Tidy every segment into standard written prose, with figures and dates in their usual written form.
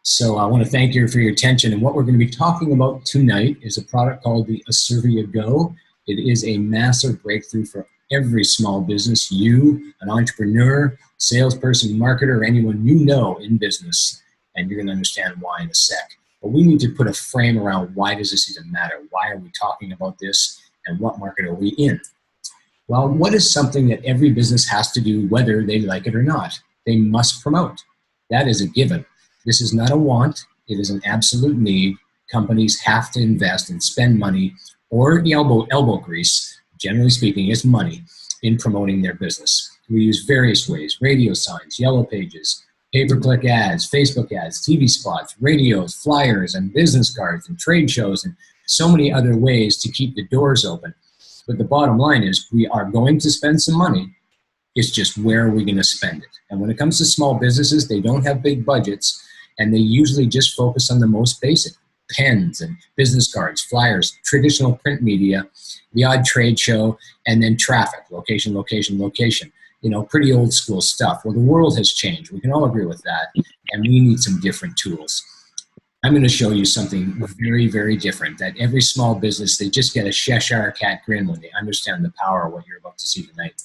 So I want to thank you for your attention. And what we're going to be talking about tonight is a product called the Asirvia Go. It is a massive breakthrough for every small business. You, an entrepreneur, salesperson, marketer, or anyone you know in business. And you're going to understand why in a sec. But we need to put a frame around why does this even matter? Why are we talking about this? And what market are we in? Well, what is something that every business has to do whether they like it or not? They must promote. That is a given. This is not a want. It is an absolute need. Companies have to invest and spend money or the elbow grease, generally speaking, is money in promoting their business. We use various ways: radio signs, yellow pages, pay-per-click ads, Facebook ads, TV spots, radios, flyers, and business cards, and trade shows, and so many other ways to keep the doors open. But the bottom line is we are going to spend some money. It's just where are we going to spend it? And when it comes to small businesses, they don't have big budgets, and they usually just focus on the most basic: pens and business cards, flyers, traditional print media, the odd trade show, and then traffic, location, location, location. You know, pretty old school stuff. Well, the world has changed. We can all agree with that, and we need some different tools. I'm going to show you something very, very different that every small business, they just get a Cheshire cat grin when they understand the power of what you're about to see tonight.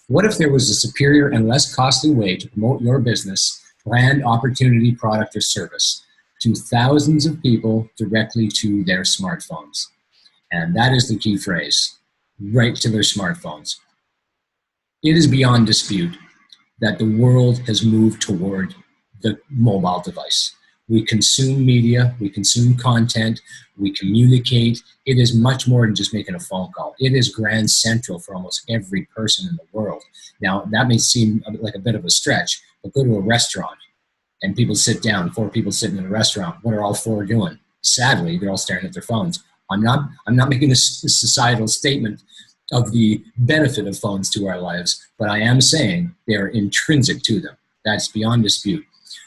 What if there was a superior and less costly way to promote your business, brand, opportunity, product, or service to thousands of people directly to their smartphones? And that is the key phrase, right to their smartphones. It is beyond dispute that the world has moved toward the mobile device. We consume media, we consume content, we communicate. It is much more than just making a phone call. It is grand central for almost every person in the world. Now, that may seem like a bit of a stretch, but go to a restaurant and people sit down, 4 people sitting in a restaurant. What are all 4 doing? Sadly, they're all staring at their phones. I'm not making a societal statement of the benefit of phones to our lives, but I am saying they are intrinsic to them. That's beyond dispute.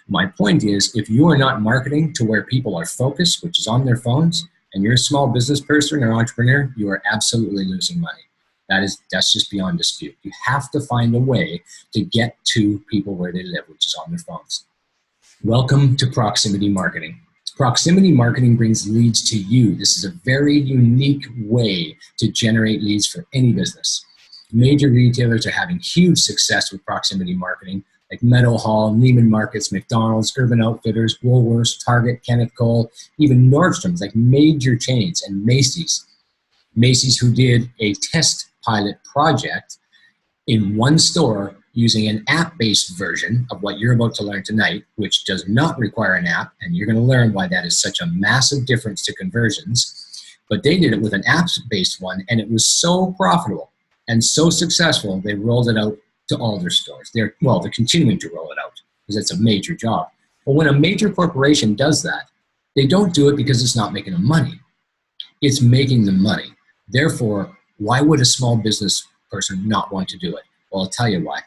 My point is, if you are not marketing to where people are focused, which is on their phones, and you're a small business person or entrepreneur, you are absolutely losing money. That's just beyond dispute. You have to find a way to get to people where they live, which is on their phones. Welcome to proximity marketing. Proximity marketing brings leads to you. This is a very unique way to generate leads for any business. Major retailers are having huge success with proximity marketing, like Meadow Hall, Neiman Marcus, McDonald's, Urban Outfitters, Woolworths, Target, Kenneth Cole, even Nordstrom's, like major chains, and Macy's. Macy's, who did a test pilot project in one store using an app-based version of what you're about to learn tonight, which does not require an app, and you're going to learn why that is such a massive difference to conversions. But they did it with an app-based one, and it was so profitable and so successful, they rolled it out to all their stores. They're continuing to roll it out because it's a major job. But when a major corporation does that, they don't do it because it's not making them money. It's making them money. Therefore, why would a small business person not want to do it? Well, I'll tell you why.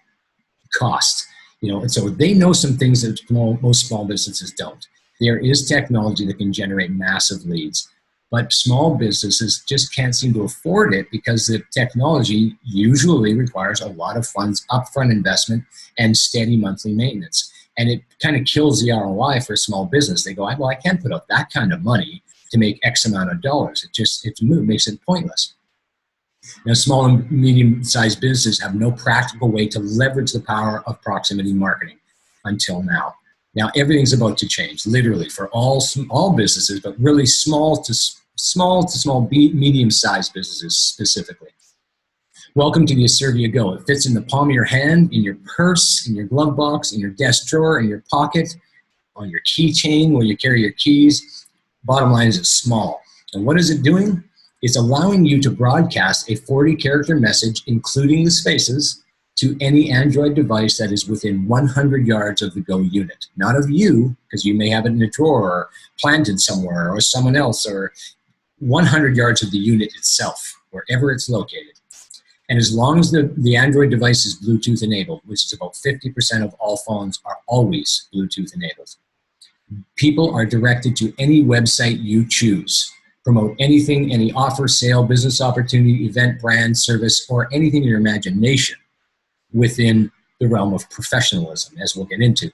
Cost. And so they know some things that most small businesses don't. There is technology that can generate massive leads, but small businesses just can't seem to afford it because the technology usually requires a lot of funds, upfront investment, and steady monthly maintenance. And it kind of kills the ROI for a small business. They go, well, I can't put up that kind of money to make X amount of dollars. It makes it pointless. Now, small and medium-sized businesses have no practical way to leverage the power of proximity marketing until now. Now, everything's about to change, literally, for all businesses, but really small to medium-sized businesses specifically. Welcome to the Asirvia Go. It fits in the palm of your hand, in your purse, in your glove box, in your desk drawer, in your pocket, on your keychain where you carry your keys. Bottom line is it's small. And what is it doing? It's allowing you to broadcast a 40-character message, including the spaces, to any Android device that is within 100 yards of the Go unit. Not of you, because you may have it in a drawer or planted somewhere or someone else, or 100 yards of the unit itself, wherever it's located. And as long as the Android device is Bluetooth enabled, which is about 50% of all phones are always Bluetooth enabled, people are directed to any website you choose. Promote anything, any offer, sale, business opportunity, event, brand, service, or anything in your imagination within the realm of professionalism, as we'll get into.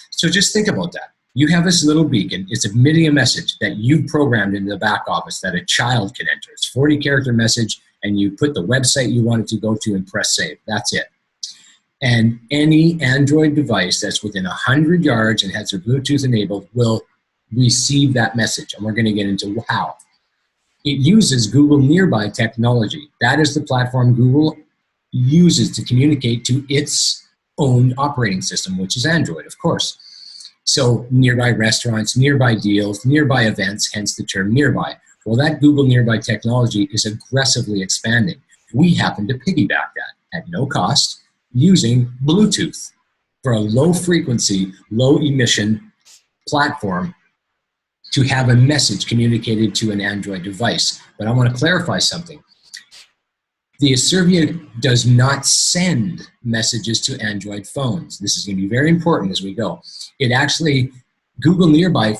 So just think about that. You have this little beacon. It's emitting a message that you programmed into the back office that a child can enter. It's a 40-character message, and you put the website you want it to go to and press save. That's it. And any Android device that's within 100 yards and has their Bluetooth enabled will receive that message. And we're going to get into how. It uses Google Nearby technology. That is the platform Google uses to communicate to its own operating system, which is Android, of course. So nearby restaurants, nearby deals, nearby events, hence the term nearby. Well, that Google Nearby technology is aggressively expanding. We happen to piggyback that at no cost using Bluetooth for a low frequency, low emission platform to have a message communicated to an Android device. But I want to clarify something. The Asirvia does not send messages to Android phones. This is going to be very important as we go. It actually, Google Nearby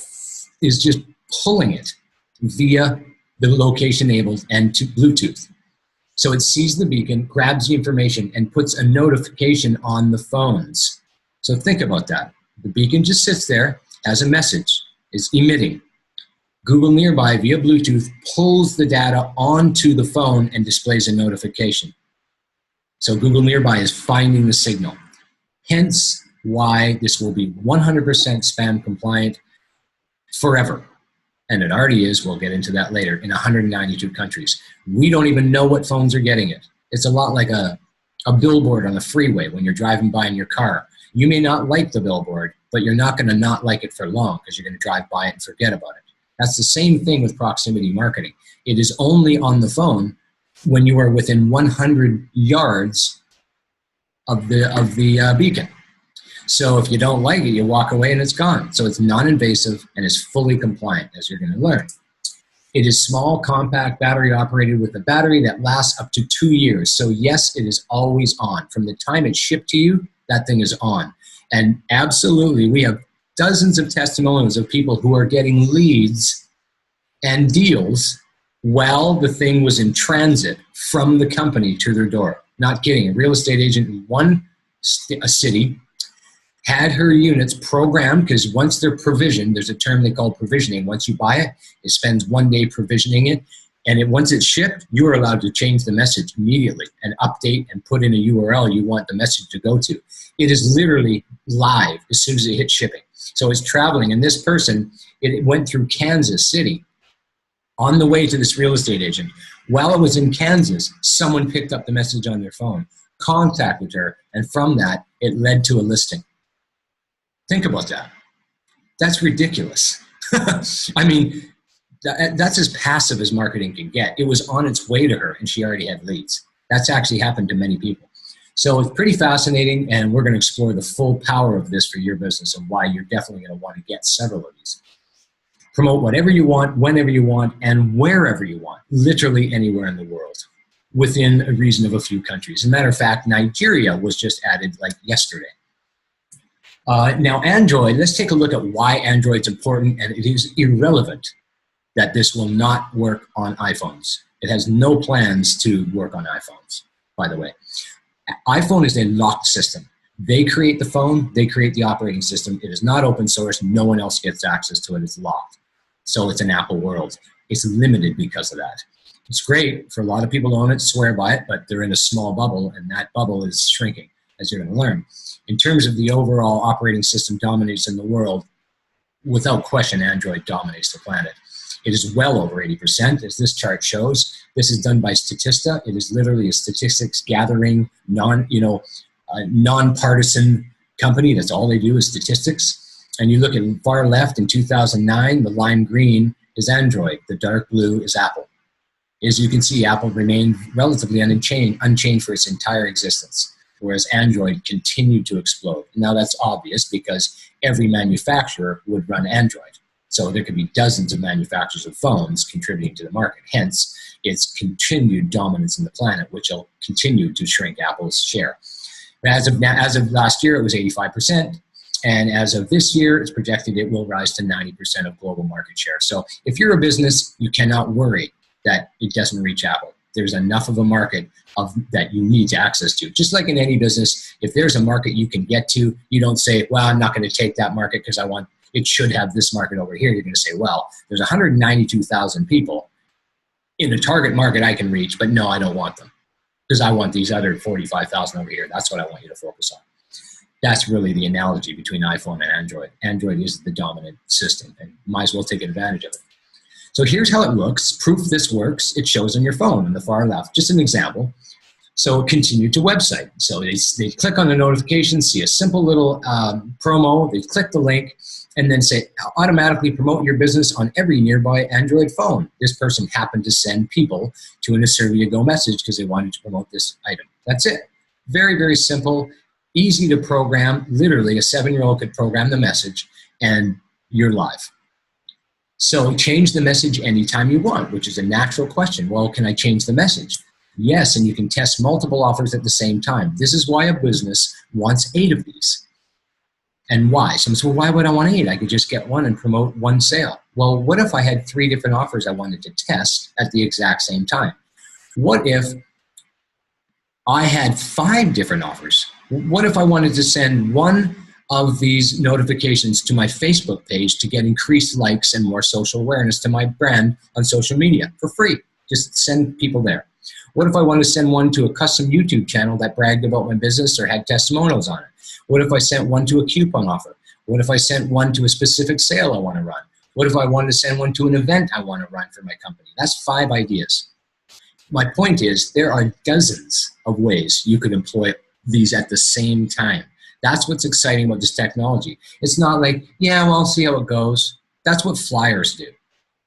is just pulling it via the location enabled and to Bluetooth. So it sees the beacon, grabs the information, and puts a notification on the phones. So think about that. The beacon just sits there, has a message, is emitting. Google Nearby via Bluetooth pulls the data onto the phone and displays a notification. So Google Nearby is finding the signal. Hence why this will be 100% spam compliant forever. And it already is, we'll get into that later, in 192 countries. We don't even know what phones are getting it. It's a lot like a billboard on the freeway when you're driving by in your car. You may not like the billboard, but you're not going to not like it for long because you're going to drive by it and forget about it. That's the same thing with proximity marketing. It is only on the phone when you are within 100 yards of the beacon. So if you don't like it, you walk away and it's gone. So it's non-invasive and is fully compliant, as you're going to learn. It is small, compact, battery operated with a battery that lasts up to 2 years. So yes, it is always on. From the time it's shipped to you, that thing is on. And absolutely, we have dozens of testimonials of people who are getting leads and deals while the thing was in transit from the company to their door. Not kidding. A real estate agent in a city had her units programmed, because once they're provisioned, there's a term they call provisioning. Once you buy it, it spends 1 day provisioning it. And once it's shipped, you are allowed to change the message immediately and update and put in a URL you want the message to go to. It is literally live as soon as it hits shipping. So it's traveling, and this person, it went through Kansas City on the way to this real estate agent. While it was in Kansas, someone picked up the message on their phone, contacted her, and from that, it led to a listing. Think about that. That's ridiculous. I mean, that's as passive as marketing can get. It was on its way to her, and she already had leads. That's actually happened to many people. So it's pretty fascinating, and we're going to explore the full power of this for your business and why you're definitely going to want to get several of these. Promote whatever you want, whenever you want, and wherever you want, literally anywhere in the world, within a reason of a few countries. As a matter of fact, Nigeria was just added like yesterday. Now, Android, let's take a look at why Android's important, and it is irrelevant that this will not work on iPhones. It has no plans to work on iPhones, by the way. iPhone is a locked system. They create the phone, they create the operating system. It is not open source. No one else gets access to it. It's locked. So it's an Apple world. It's limited because of that. It's great for a lot of people who own it, swear by it, but they're in a small bubble, and that bubble is shrinking, as you're going to learn. In terms of the overall operating system dominance in the world, without question, Android dominates the planet. It is well over 80%, as this chart shows. This is done by Statista. It is literally a statistics gathering, non-partisan company. That's all they do is statistics. And you look at far left in 2009, the lime green is Android. The dark blue is Apple. As you can see, Apple remained relatively unchanged for its entire existence, whereas Android continued to explode. Now that's obvious because every manufacturer would run Android. So there could be dozens of manufacturers of phones contributing to the market. Hence, its continued dominance in the planet, which will continue to shrink Apple's share. As of last year, it was 85%. And as of this year, it's projected it will rise to 90% of global market share. So if you're a business, you cannot worry that it doesn't reach Apple. There's enough of a market that you need to access to. Just like in any business, if there's a market you can get to, you don't say, well, I'm not going to take that market because I want it should have this market over here. You're going to say, well, there's 192,000 people in a target market I can reach, but no, I don't want them because I want these other 45,000 over here. That's what I want you to focus on. That's really the analogy between iPhone and Android. Android is the dominant system and might as well take advantage of it. So here's how it looks. Proof this works. It shows on your phone on the far left. Just an example. So continue to website. So they click on the notification, see a simple little promo. They click the link and then say, automatically promote your business on every nearby Android phone. This person happened to send people to an Asirvia Go message because they wanted to promote this item. That's it. Very, very simple. Easy to program. Literally, a 7-year-old could program the message and you're live. So change the message anytime you want, which is a natural question. Well, can I change the message? Yes, and you can test multiple offers at the same time. This is why a business wants 8 of these. And why? Someone says, well, why would I want 8? I could just get one and promote one sale. Well, what if I had 3 different offers I wanted to test at the exact same time? What if I had 5 different offers? What if I wanted to send one of these notifications to my Facebook page to get increased likes and more social awareness to my brand on social media for free? Just send people there. What if I want to send one to a custom YouTube channel that bragged about my business or had testimonials on it? What if I sent one to a coupon offer? What if I sent one to a specific sale I want to run? What if I wanted to send one to an event I want to run for my company? That's 5 ideas. My point is there are dozens of ways you could employ these at the same time. That's what's exciting about this technology. It's not like, yeah, well, I'll see how it goes. That's what flyers do.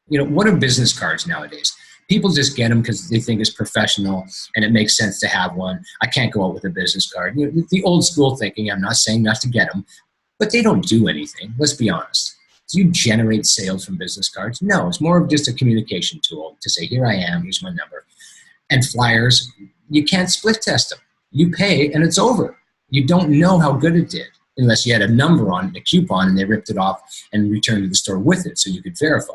You know, what are business cards nowadays? People just get them because they think it's professional and it makes sense to have one. I can't go out with a business card. You know, the old school thinking, I'm not saying not to get them, but they don't do anything. Let's be honest. Do you generate sales from business cards? No, it's more of just a communication tool to say, here I am, here's my number. And flyers, you can't split test them. You pay and it's over. You don't know how good it did unless you had a number on it, a coupon, and they ripped it off and returned to the store with it so you could verify.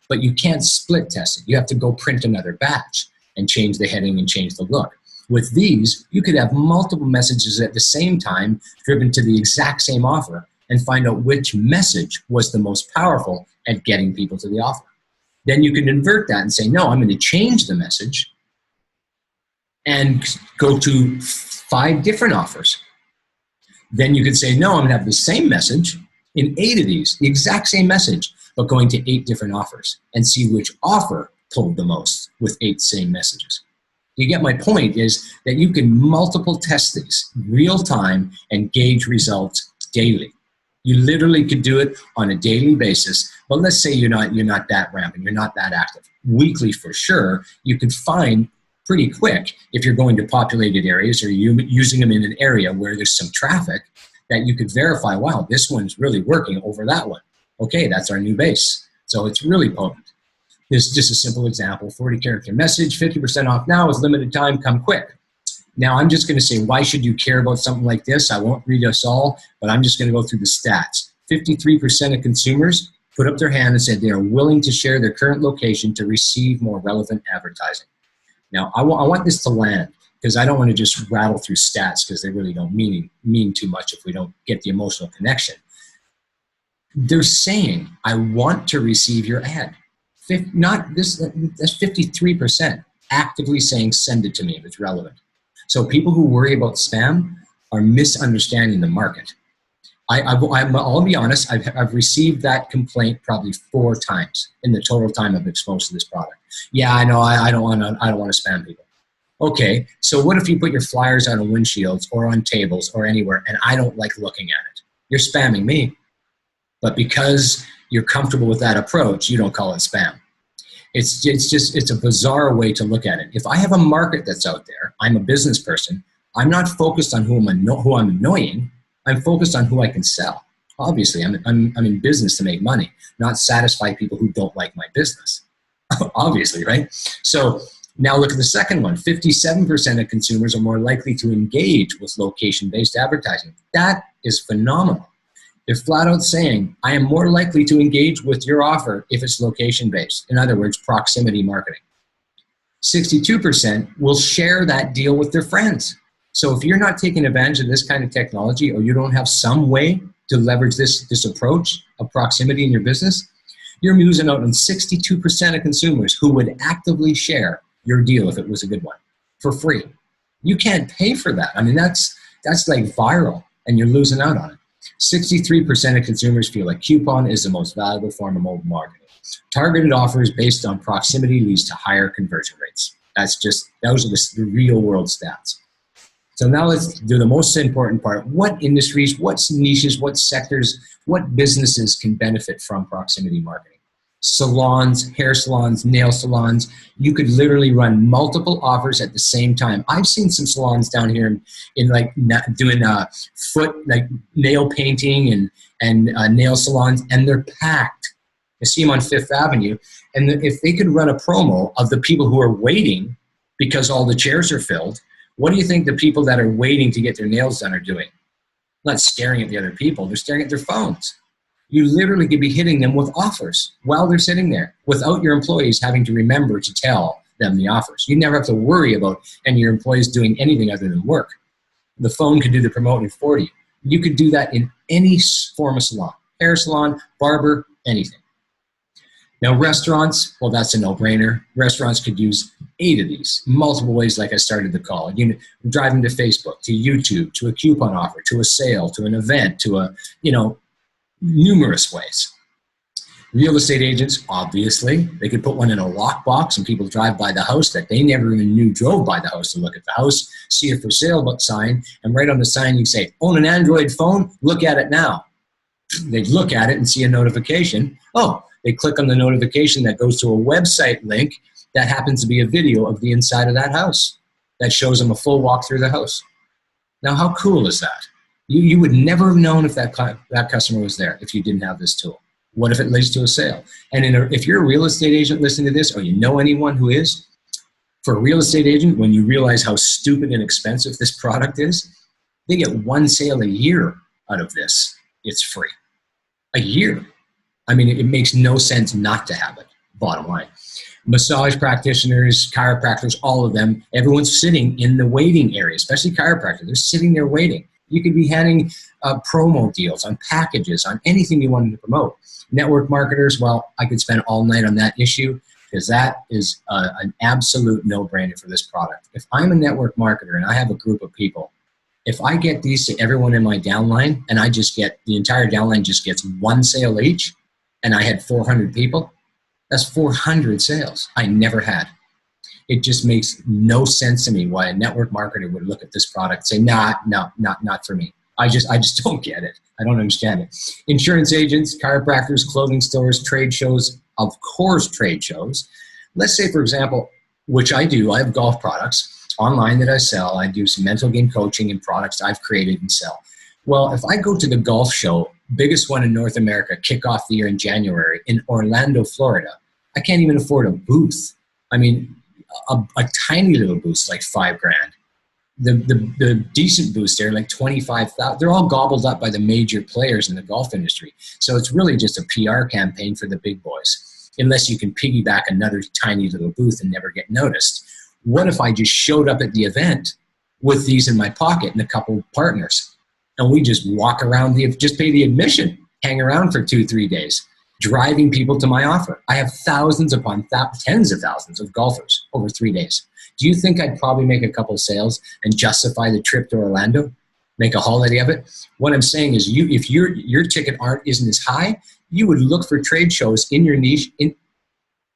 But you can't split test it. You have to go print another batch and change the heading and change the look. With these, you could have multiple messages at the same time driven to the exact same offer and find out which message was the most powerful at getting people to the offer. Then you can invert that and say, no, I'm going to change the message and go to 5 different offers. Then you could say, no, I'm going to have the same message in 8 of these, the exact same message, but going to 8 different offers and see which offer pulled the most with 8 same messages. You get my point is that you can multiple test these real time and gauge results daily. You literally could do it on a daily basis, but let's say you're not that rampant, you're not that active. Weekly for sure, you could find pretty quick if you're going to populated areas or you're using them in an area where there's some traffic that you could verify, wow, this one's really working over that one. Okay, that's our new base. So it's really potent. This is just a simple example, 40-character message, 50% off now is limited time, come quick. Now I'm just going to say, why should you care about something like this? I won't read us all, but I'm just going to go through the stats. 53% of consumers put up their hand and said they are willing to share their current location to receive more relevant advertising. Now, I want this to land because I don't want to just rattle through stats because they really don't mean too much if we don't get the emotional connection. They're saying, I want to receive your ad. That's 53% actively saying, send it to me if it's relevant. So people who worry about spam are misunderstanding the market. I'll be honest, I've received that complaint probably 4 times in the total time I've exposed to this product. Yeah, I know, I don't want to spam people. Okay, so what if you put your flyers out on windshields or on tables or anywhere and I don't like looking at it? You're spamming me. But because you're comfortable with that approach, you don't call it spam. It's a bizarre way to look at it. If I have a market that's out there, I'm a business person, I'm not focused on who I'm annoying, I'm focused on who I can sell. Obviously, I'm in business to make money, not satisfy people who don't like my business. Obviously, right? So now look at the second one. 57% of consumers are more likely to engage with location-based advertising. That is phenomenal. They're flat out saying, I am more likely to engage with your offer if it's location-based. In other words, proximity marketing. 62% will share that deal with their friends. So if you're not taking advantage of this kind of technology or you don't have some way to leverage this approach of proximity in your business, you're losing out on 62% of consumers who would actively share your deal if it was a good one for free. You can't pay for that. I mean, that's like viral, and you're losing out on it. 63% of consumers feel like coupon is the most valuable form of mobile marketing. Targeted offers based on proximity leads to higher conversion rates. Those are the real world stats. So now let's do the most important part. What industries, what niches, what sectors, what businesses can benefit from proximity marketing? Salons, hair salons, nail salons. You could literally run multiple offers at the same time. I've seen some salons down here in like doing foot, like nail painting and nail salons, and they're packed. I see them on Fifth Avenue. And if they could run a promo of the people who are waiting because all the chairs are filled, what do you think the people that are waiting to get their nails done are doing? Not staring at the other people, they're staring at their phones. You literally could be hitting them with offers while they're sitting there without your employees having to remember to tell them the offers. You never have to worry about any of your employees doing anything other than work. The phone could do the promoting for you. You could do that in any form of salon, hair salon, barber, anything. Now restaurants, well, that's a no-brainer. Restaurants could use 8 of these, multiple ways like I started the call. You drive them to Facebook, to YouTube, to a coupon offer, to a sale, to an event, to a, numerous ways. Real estate agents, obviously, they could put one in a lockbox and people drive by the house that they never even knew drove by the house to look at the house, see a for sale sign, and right on the sign you say, own an Android phone, look at it now. They'd look at it and see a notification. Oh, they click on the notification that goes to a website link that happens to be a video of the inside of that house that shows them a full walk through the house. Now, how cool is that? You would never have known if that customer was there if you didn't have this tool. What if it leads to a sale? And if you're a real estate agent listening to this, or you know anyone who is, for a real estate agent, when you realize how stupid and expensive this product is, they get 1 sale a year out of this. It's free. A year. I mean, it makes no sense not to have it, bottom line. Massage practitioners, chiropractors, all of them, everyone's sitting in the waiting area, especially chiropractors. They're sitting there waiting. You could be handing promo deals on packages, on anything you wanted to promote. Network marketers, well, I could spend all night on that issue because that is an absolute no-brainer for this product. If I'm a network marketer and I have a group of people, if I get these to everyone in my downline and I just get, the entire downline just gets 1 sale each, and I had 400 people, that's 400 sales I never had. It just makes no sense to me why a network marketer would look at this product and say, not for me. I just don't get it. I don't understand it. Insurance agents, chiropractors, clothing stores, trade shows, of course trade shows. Let's say, for example, which I do, I have golf products online that I sell. I do some mental game coaching and products I've created and sell. Well, if I go to the golf show, biggest one in North America, kick off the year in January in Orlando, Florida, I can't even afford a booth. I mean, a tiny little boost like $5,000. The decent boosts there like 25,000. They're all gobbled up by the major players in the golf industry. So it's really just a PR campaign for the big boys, unless you can piggyback another tiny little booth and never get noticed. What if I just showed up at the event with these in my pocket and a couple of partners, and we just walk around, just pay the admission, hang around for 2-3 days, driving people to my offer. I have thousands upon tens of thousands of golfers over 3 days. Do you think I'd probably make a couple sales and justify the trip to Orlando, make a holiday of it? What I'm saying is, if your ticket isn't as high, you would look for trade shows in your niche, in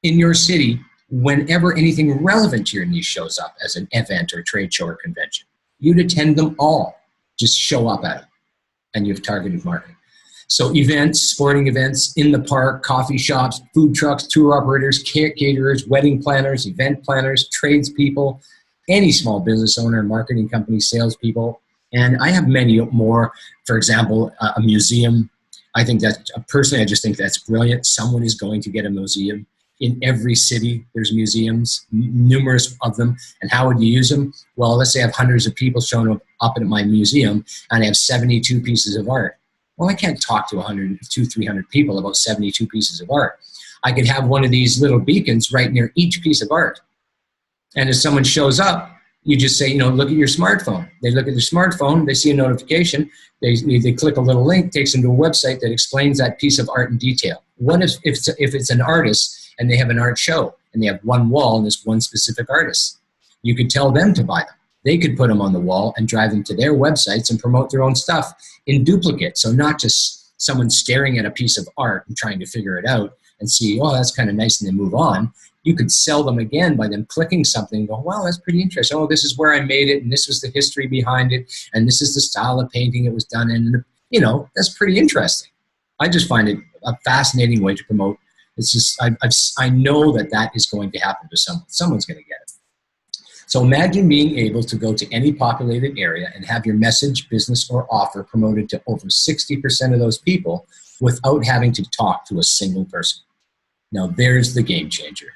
your city, whenever anything relevant to your niche shows up as an event or trade show or convention. You'd attend them all. Just show up at it, and you have targeted marketing. So events, sporting events, in the park, coffee shops, food trucks, tour operators, caterers, wedding planners, event planners, tradespeople, any small business owner, marketing company, salespeople. And I have many more. For example, a museum. I think that, personally, I just think that's brilliant. Someone is going to get a museum. In every city, there's museums, numerous of them. And how would you use them? Well, let's say I have hundreds of people showing up at my museum, and I have 72 pieces of art. Well, I can't talk to 200-300 people about 72 pieces of art. I could have one of these little beacons right near each piece of art. And if someone shows up, You just say, you know, look at your smartphone. They look at their smartphone, they see a notification, they click a little link, takes them to a website that explains that piece of art in detail. What if it's an artist and they have an art show and they have one wall and there's one specific artist? You could tell them to buy them. They could put them on the wall and drive them to their websites and promote their own stuff in duplicate. So not just someone staring at a piece of art and trying to figure it out and see, oh, that's kind of nice, and then move on. You could sell them again by them clicking something and go, wow, that's pretty interesting. Oh, this is where I made it, and this was the history behind it, and this is the style of painting it was done in. You know, that's pretty interesting. I just find it a fascinating way to promote. It's just, I know that is going to happen to someone. Someone's going to get it. So imagine being able to go to any populated area and have your message, business, or offer promoted to over 60% of those people without having to talk to a single person. Now, there's the game changer.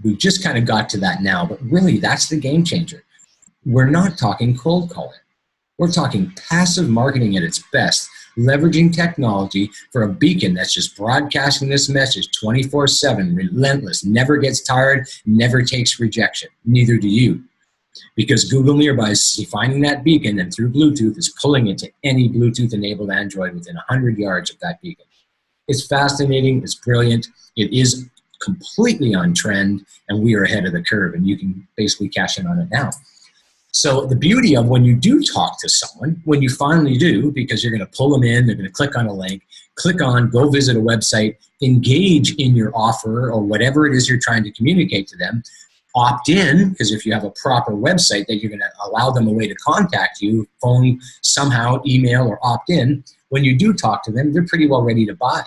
We just kind of got to that now, but really that's the game changer. We're not talking cold calling. We're talking passive marketing at its best, leveraging technology for a beacon that's just broadcasting this message 24/7, relentless, never gets tired, never takes rejection. Neither do you. Because Google Nearby is finding that beacon and through Bluetooth is pulling it to any Bluetooth-enabled Android within 100 yards of that beacon. It's fascinating. It's brilliant. It is completely on trend, and we are ahead of the curve, and you can basically cash in on it now. So the beauty of when you do talk to someone, when you finally do, because you're going to pull them in, they're going to click on a link, click on, go visit a website, engage in your offer or whatever it is you're trying to communicate to them, opt in, because if you have a proper website that you're going to allow them a way to contact you, phone, somehow, email, or opt in, when you do talk to them, they're pretty well ready to buy.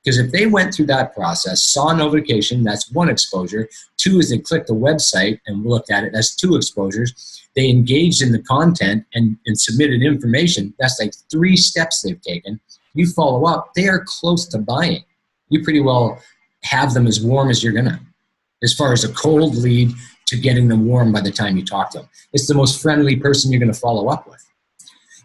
Because if they went through that process, saw a notification, that's one exposure. Two is they clicked the website and looked at it, that's two exposures. They engaged in the content and submitted information, that's like 3 steps they've taken. You follow up, they are close to buying. You pretty well have them as warm as you're gonna, as far as a cold lead to getting them warm by the time you talk to them. It's the most friendly person you're gonna follow up with.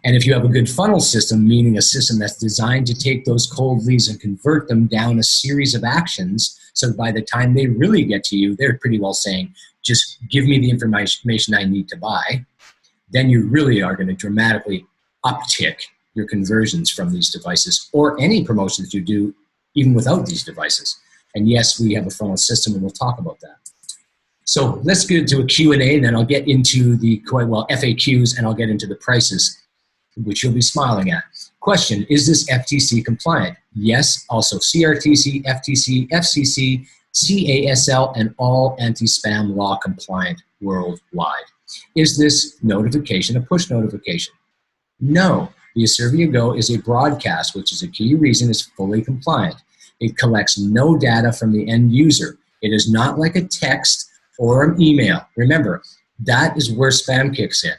And if you have a good funnel system, meaning a system that's designed to take those cold leads and convert them down a series of actions, so by the time they really get to you, they're pretty well saying, just give me the information I need to buy, then you really are going to dramatically uptick your conversions from these devices or any promotions you do even without these devices. And yes, we have a funnel system, and we'll talk about that. So let's get into a Q&A, and then I'll get into the FAQs, and I'll get into the prices, which you'll be smiling at. Question, is this FTC compliant? Yes, also CRTC, FTC, FCC, CASL, and all anti-spam law compliant worldwide. Is this notification a push notification? No. The Asirvia Go is a broadcast, which is a key reason it's fully compliant. It collects no data from the end user. It is not like a text or an email. Remember, that is where spam kicks in.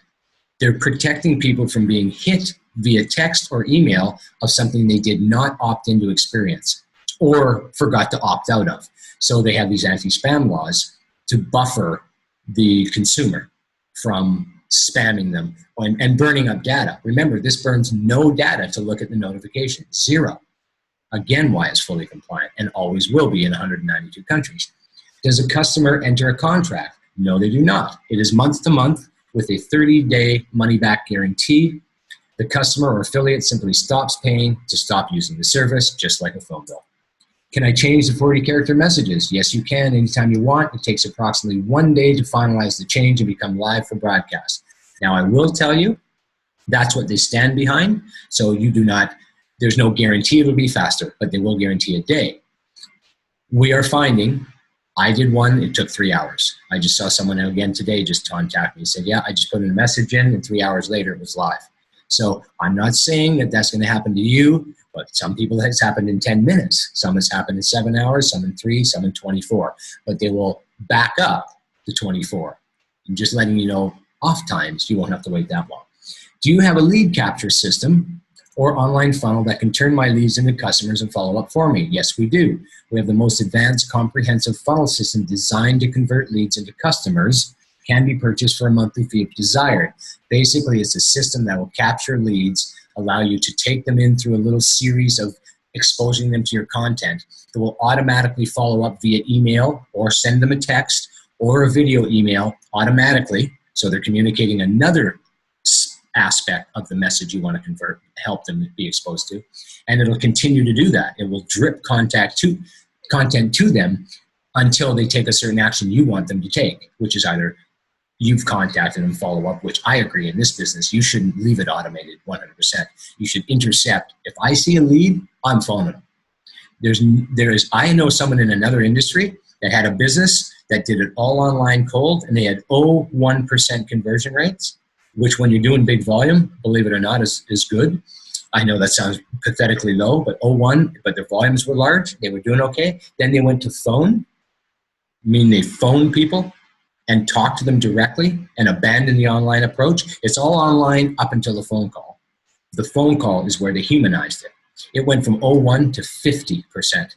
They're protecting people from being hit via text or email of something they did not opt into experience or forgot to opt out of. So they have these anti-spam laws to buffer the consumer from spamming them and burning up data. Remember, this burns no data to look at the notification, 0. Again, why it's fully compliant and always will be in 192 countries. Does a customer enter a contract? No, they do not. It is month to month with a 30-day money-back guarantee. The customer or affiliate simply stops paying to stop using the service, just like a phone bill. Can I change the 40-character messages? Yes, you can anytime you want. It takes approximately 1 day to finalize the change and become live for broadcast. Now, I will tell you, that's what they stand behind. So you do not, there's no guarantee it'll be faster, but they will guarantee a day. We are finding, I did one, it took 3 hours. I just saw someone again today just contact me and said, yeah, I just put in a message in and 3 hours later it was live. So I'm not saying that that's going to happen to you, but some people it's happened in 10 minutes. Some has happened in 7 hours, some in 3, some in 24. But they will back up to 24. I'm just letting you know, off times, you won't have to wait that long. Do you have a lead capture system or online funnel that can turn my leads into customers and follow up for me? Yes, we do. We have the most advanced comprehensive funnel system designed to convert leads into customers. Can be purchased for a monthly fee if desired. Basically, it's a system that will capture leads, allow you to take them in through a little series of exposing them to your content. It will automatically follow up via email or send them a text or a video email automatically So they're communicating another aspect of the message you want to convert, help them be exposed to. And it'll continue to do that. It will drip content to them until they take a certain action you want them to take, which is either you've contacted them, follow up, which I agree in this business, you shouldn't leave it automated 100%. You should intercept. If I see a lead, I'm phoning them. I know someone in another industry that had a business that did it all online cold, and they had 0.1% conversion rates, which when you're doing big volume, believe it or not, is good. I know that sounds pathetically low, but 0.1, but their volumes were large. They were doing okay. Then they went to phone, meaning they phoned people and talked to them directly and abandoned the online approach. It's all online up until the phone call. The phone call is where they humanized it. It went from 0.1 to 50%.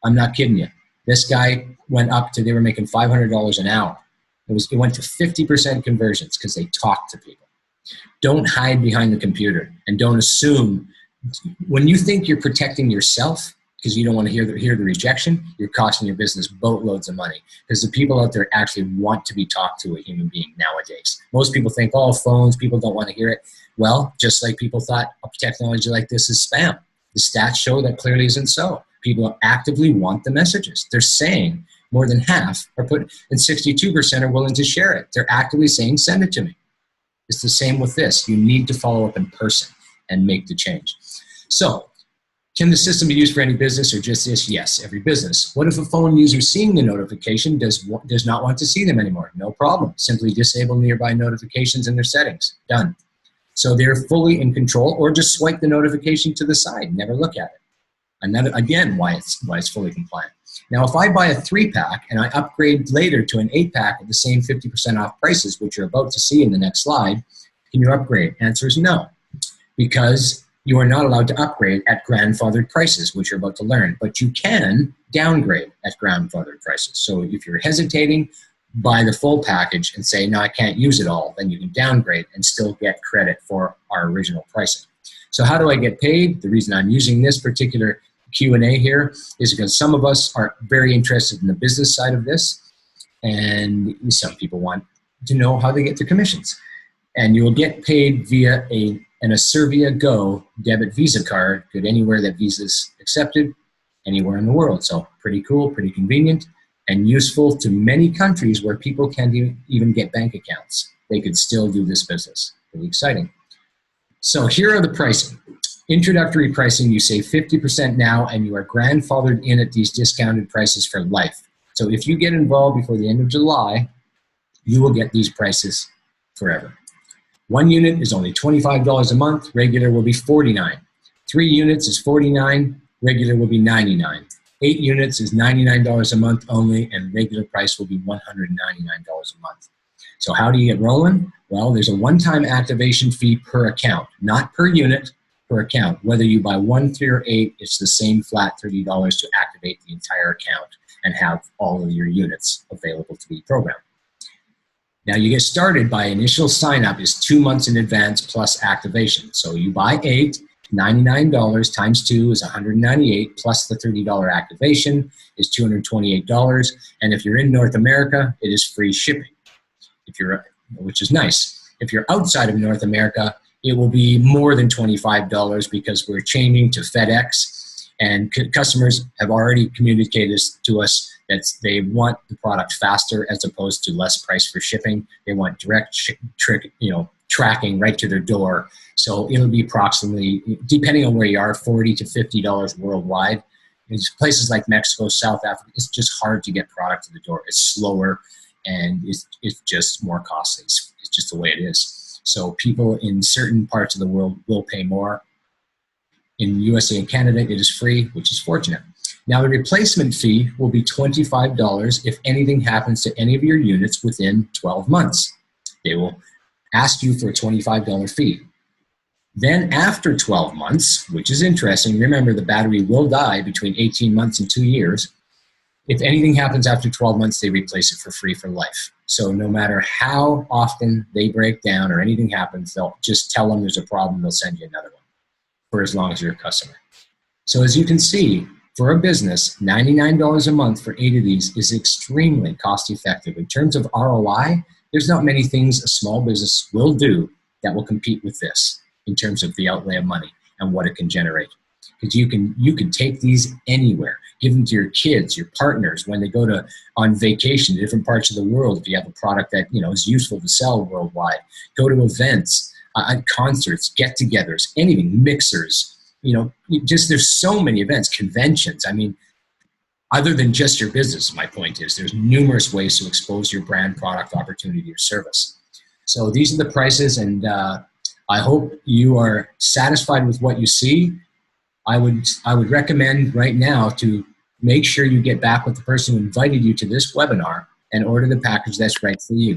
I'm not kidding you. This guy went up to, they were making $500 an hour. It went to 50% conversions because they talked to people. Don't hide behind the computer and don't assume. When you think you're protecting yourself because you don't want to hear the rejection, you're costing your business boatloads of money, because the people out there actually want to be talked to a human being nowadays. Most people think, oh, phones, people don't want to hear it. Well, just like people thought technology like this is spam. The stats show that clearly isn't so. People actively want the messages. They're saying more than half are put, and 62% are willing to share it. They're actively saying, send it to me. It's the same with this. You need to follow up in person and make the change. So, can the system be used for any business or just this? Yes, every business. What if a phone user seeing the notification does not want to see them anymore? No problem. Simply disable nearby notifications in their settings. Done. So they're fully in control, or just swipe the notification to the side. Never look at it. Again, why it's fully compliant. Now, if I buy a 3-pack and I upgrade later to an 8-pack at the same 50% off prices, which you're about to see in the next slide, can you upgrade? Answer is no, because you are not allowed to upgrade at grandfathered prices, which you're about to learn, but you can downgrade at grandfathered prices. So if you're hesitating, buy the full package and say, no, I can't use it all, then you can downgrade and still get credit for our original pricing. So how do I get paid? The reason I'm using this particular Q&A here is because some of us are very interested in the business side of this, and some people want to know how they get their commissions. And you will get paid via an Asirvia Go debit Visa card, good anywhere that Visa's accepted, anywhere in the world. So pretty cool, pretty convenient, and useful to many countries where people can't even get bank accounts. They could still do this business. Pretty exciting. So here are the pricing. Introductory pricing, you save 50% now, and you are grandfathered in at these discounted prices for life. So if you get involved before the end of July, you will get these prices forever. 1 unit is only $25 a month. Regular will be $49. 3 units is $49. Regular will be $99. 8 units is $99 a month only, and regular price will be $199 a month. So how do you get rolling? Well, there's a one-time activation fee per account, not per unit, per account. Whether you buy 1, 3, or 8, it's the same flat $30 to activate the entire account and have all of your units available to be programmed. Now you get started by initial sign up is 2 months in advance plus activation. So you buy 8, $99 times 2 is $198 plus the $30 activation is $228. And if you're in North America, it is free shipping, which is nice. If you're outside of North America, it will be more than $25 because we're changing to FedEx, and customers have already communicated to us that they want the product faster as opposed to less price for shipping. They want direct tracking right to their door. So it'll be approximately, depending on where you are, $40 to $50 worldwide. In places like Mexico, South Africa, it's just hard to get product to the door. It's slower and it's just more costly. It's just the way it is. So people in certain parts of the world will pay more. In USA and Canada, it is free, which is fortunate. Now, the replacement fee will be $25 if anything happens to any of your units within 12 months. They will ask you for a $25 fee. Then after 12 months, which is interesting, remember the battery will die between 18 months and 2 years. If anything happens after 12 months, they replace it for free for life. So no matter how often they break down or anything happens, they'll just tell them there's a problem, they'll send you another one for as long as you're a customer. So as you can see, for a business, $99 a month for 8 of these is extremely cost effective. In terms of ROI, there's not many things a small business will do that will compete with this in terms of the outlay of money and what it can generate. Because you can take these anywhere, give them to your kids, your partners when they go on vacation to different parts of the world. If you have a product that is useful to sell worldwide, go to events, concerts, get-togethers, anything, mixers. There's so many events, conventions. I mean, other than just your business, my point is there's numerous ways to expose your brand, product, opportunity, or service. So these are the prices, and I hope you are satisfied with what you see. I would recommend right now to make sure you get back with the person who invited you to this webinar and order the package that's right for you.